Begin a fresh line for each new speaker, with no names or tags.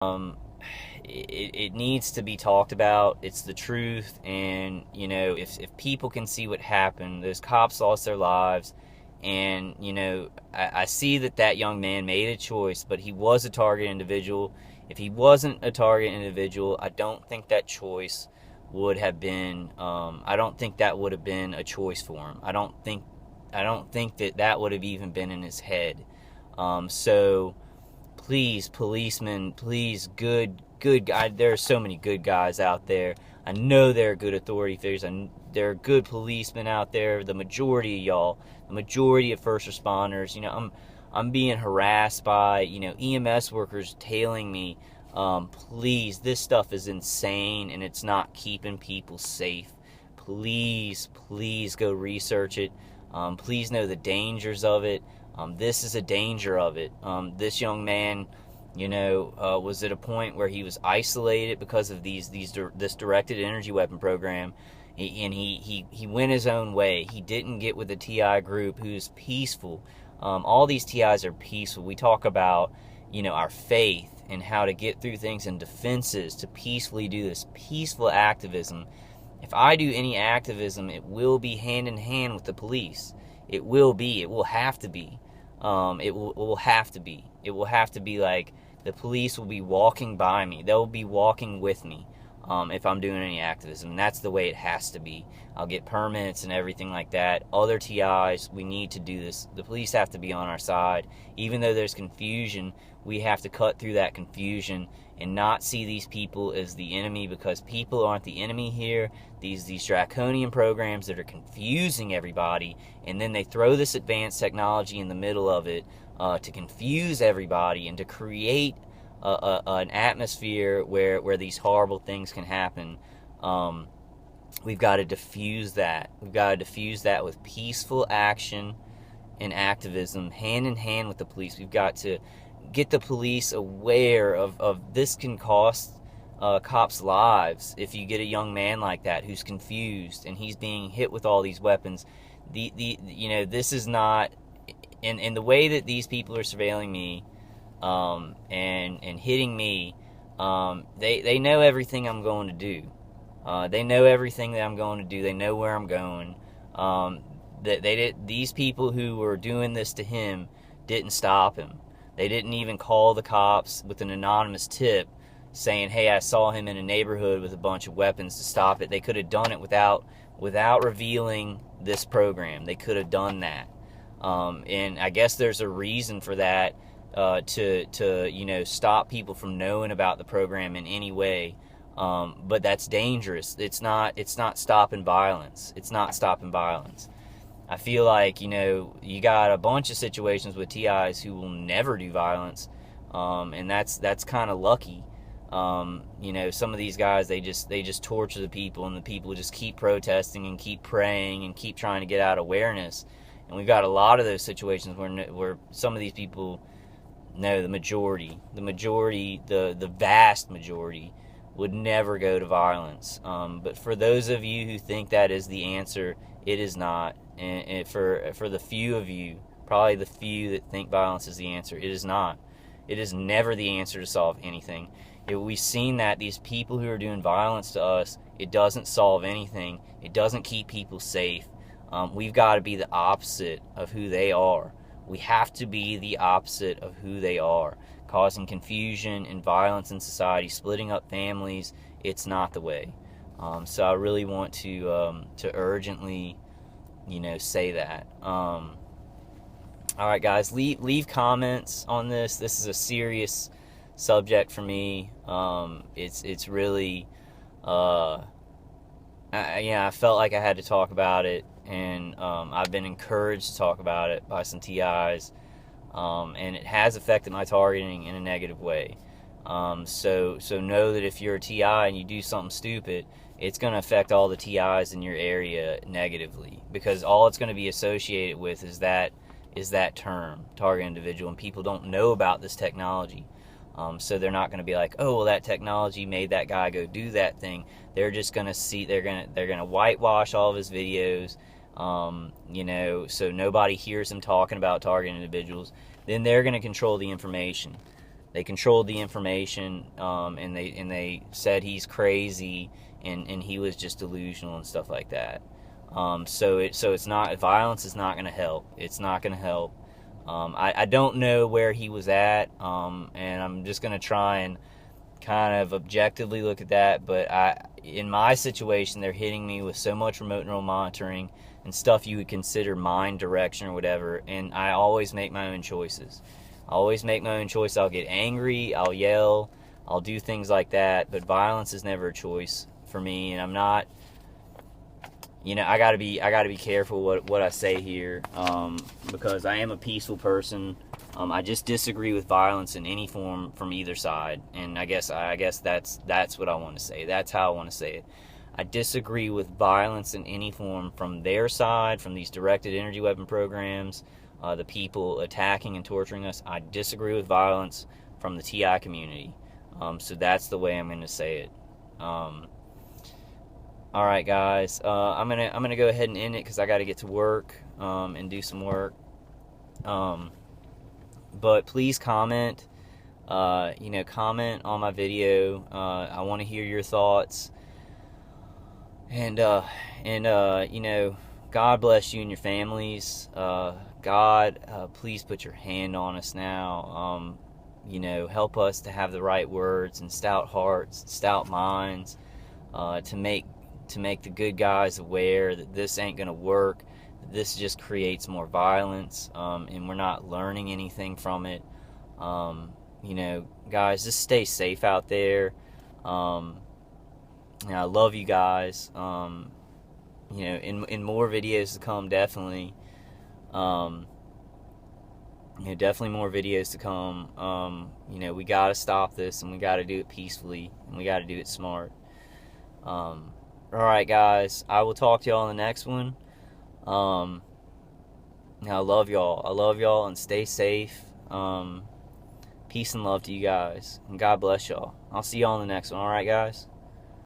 Um, it needs to be talked about. It's the truth, and if people can see what happened, those cops lost their lives, and I see that young man made a choice, but he was a target individual. If he wasn't a target individual, I don't think that choice would have been. I don't think that would have been a choice for him. I don't think that would have even been in his head. So please, policemen, please, good guy. There are so many good guys out there. I know there are good authority figures, and there are good policemen out there. The majority of y'all, the majority of first responders. I'm being harassed by EMS workers tailing me. Please, this stuff is insane, and it's not keeping people safe. Please go research it. Please know the dangers of it. This is a danger of it. This young man, was at a point where he was isolated because of this directed energy weapon program, and he went his own way. He didn't get with the TI group, who's peaceful. All these TIs are peaceful. We talk about, our faith and how to get through things and defenses to peacefully do this peaceful activism. If I do any activism, it will be hand in hand with the police. It will be. It will have to be. It will have to be. It will have to be like the police will be walking by me. They'll be walking with me if I'm doing any activism. And that's the way it has to be. I'll get permits and everything like that. Other TIs, we need to do this. The police have to be on our side. Even though there's confusion, we have to cut through that confusion and not see these people as the enemy, because people aren't the enemy here. These draconian programs that are confusing everybody, and then they throw this advanced technology in the middle of it to confuse everybody and to create an atmosphere where these horrible things can happen. We've got to diffuse that. We've got to diffuse that with peaceful action and activism, hand in hand with the police. We've got to get the police aware of this can cost cops lives. If you get a young man like that who's confused and he's being hit with all these weapons, this is not in the way that these people are surveilling me and hitting me. They know everything I'm going to do. They know everything that I'm going to do. They know where I'm going. These people who were doing this to him didn't stop him. They didn't even call the cops with an anonymous tip saying, "Hey, I saw him in a neighborhood with a bunch of weapons," to stop it. They could have done it without revealing this program. They could have done that. And I guess there's a reason for that, to stop people from knowing about the program in any way. But that's dangerous. It's not stopping violence. It's not stopping violence. I feel like, you got a bunch of situations with TIs who will never do violence, and that's kind of lucky. Some of these guys, they just torture the people, and the people just keep protesting and keep praying and keep trying to get out awareness. And we've got a lot of those situations where some of these people, no, the vast majority would never go to violence. But for those of you who think that is the answer, it is not. And for the few of you, probably the few that think violence is the answer, it is not. It is never the answer to solve anything. We've seen that these people who are doing violence to us, it doesn't solve anything. It doesn't keep people safe. We've got to be the opposite of who they are. We have to be the opposite of who they are, causing confusion and violence in society, splitting up families. It's not the way. So I really want to urgently, say that. All right, guys, leave comments on this. This is a serious subject for me. It's really, I felt like I had to talk about it, and I've been encouraged to talk about it by some TIs, and it has affected my targeting in a negative way. So know that if you're a TI and you do something stupid, it's going to affect all the TIs in your area negatively, because all it's going to be associated with is that term, target individual, and people don't know about this technology. So they're not going to be like, "Oh, well, that technology made that guy go do that thing." They're just going to see, they're going to whitewash all of his videos, so nobody hears him talking about target individuals. Then they're going to control the information. They controlled the information, and they said he's crazy, and he was just delusional and stuff like that. So it's not, violence is not going to help. It's not going to help. I don't know where he was at, and I'm just going to try and kind of objectively look at that. But in my situation, they're hitting me with so much remote neural monitoring and stuff you would consider mind direction or whatever, and I always make my own choices. I always make my own choice. I'll get angry, I'll yell, I'll do things like that, but violence is never a choice for me, and I'm not, I gotta be careful what I say here, because I am a peaceful person. I just disagree with violence in any form from either side, and I guess that's what I want to say. That's how I want to say it. I disagree with violence in any form from their side, from these directed energy weapon programs, the people attacking and torturing us. I disagree with violence from the TI community. So that's the way I'm going to say it. All right, guys. I'm gonna go ahead and end it because I got to get to work and do some work. But please comment. Comment on my video. I want to hear your thoughts. And God bless you and your families. God, please put your hand on us now. Help us to have the right words and stout hearts, stout minds, to make the good guys aware that this ain't gonna work. This just creates more violence, and we're not learning anything from it. Guys, just stay safe out there. I love you guys. In more videos to come, definitely. Definitely more videos to come. We gotta stop this, and we gotta do it peacefully, and we gotta do it smart. Alright, guys, I will talk to y'all in the next one. I love y'all, and stay safe. Peace and love to you guys, and God bless y'all. I'll see y'all in the next one. Alright, guys?